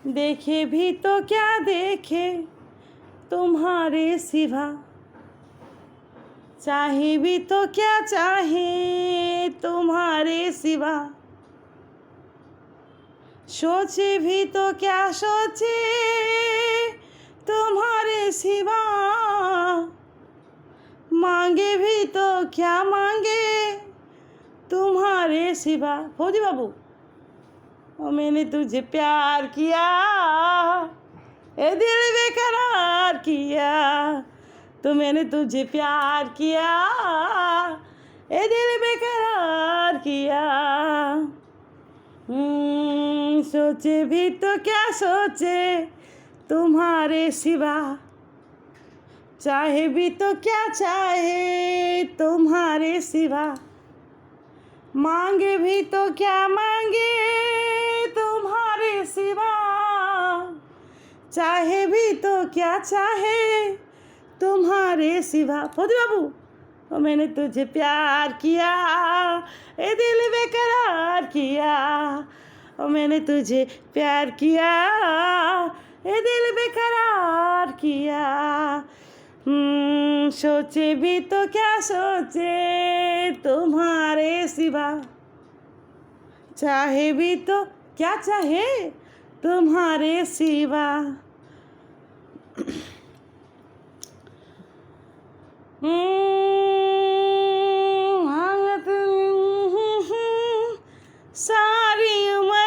देखे भी तो क्या देखे तुम्हारे सिवा, चाहे भी तो क्या चाहे तुम्हारे सिवा, सोचे भी तो क्या सोचे तुम्हारे सिवा, मांगे भी तो क्या मांगे तुम्हारे सिवा। फौजी बाबू, ओ मैंने तुझे प्यार किया, ए दिल बेकरार किया, तो मैंने तुझे प्यार किया, ए दिल बेकरार किया। सोचे भी तो क्या सोचे तुम्हारे सिवा, चाहे भी तो क्या चाहे तुम्हारे सिवा, मांगे भी तो क्या मांगे तुम्हारे सिवा, चाहे भी तो क्या चाहे तुम्हारे सिवा। फौजी बाबू, ओ मैंने तुझे प्यार किया, ए दिल बेकरार किया, ओ मैंने तुझे प्यार किया, ए दिल बेकरार किया। सोचे भी तो क्या सोचे तुम्हारे सिवा, चाहे भी तो क्या चाहे तुम्हारे सिवा। सारी उम्र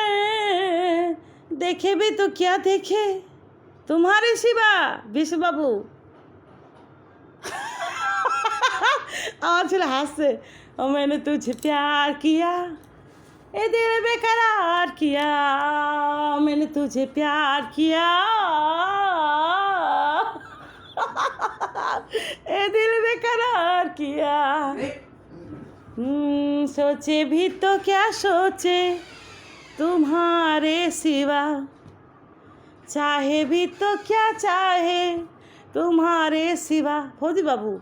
देखे भी तो क्या देखे तुम्हारे सिवा। विश्व बाबू और चलो हास्य, और मैंने तुझे प्यार किया, ए दिल बेकरार किया, मैंने तुझे प्यार किया, ए दिल बेकरार किया। सोचे भी तो क्या सोचे तुम्हारे सिवा, चाहे भी तो क्या चाहे तुम्हारे सिवा। फौजी बाबू,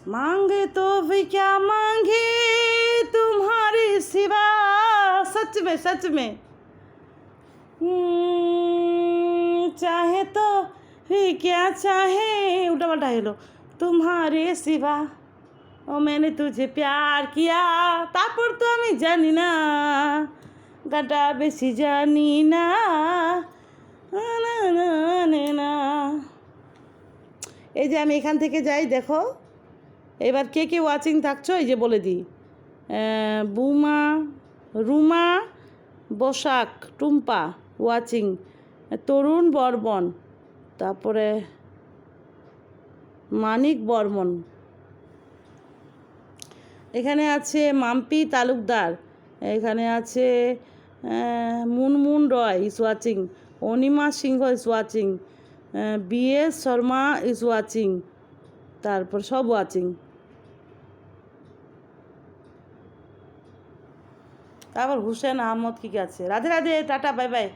मांगे तो भी क्या मांगे तुम्हारे सिवा, सच में सच में। चाहे तो भी क्या चाहे उल्टा पल्टा हेलो तुम्हारे सिवा, ओ मैंने तुझे प्यार किया, तारपर तो आमी जानी ना गाटा बेशी जानी ना ना ना ना ना। এই যে আমি এখান থেকে যাই, দেখো এবার কে কে ওয়াচিং থাকছো এই যে বলে দিই। বুমা, রুমা, বসাক, টুম্পা ওয়াচিং, তরুণ বর্মন, তারপরে মানিক বর্মন, এখানে আছে মাম্পি তালুকদার, এখানে আছে Munmun Roy is watching, Anima Singha is watching, BS Sharma is watching, তারপর সব ওয়াচিং। তারপর হুসেন আহমদ কি আছে। Radhe Radhe, tata, bye by.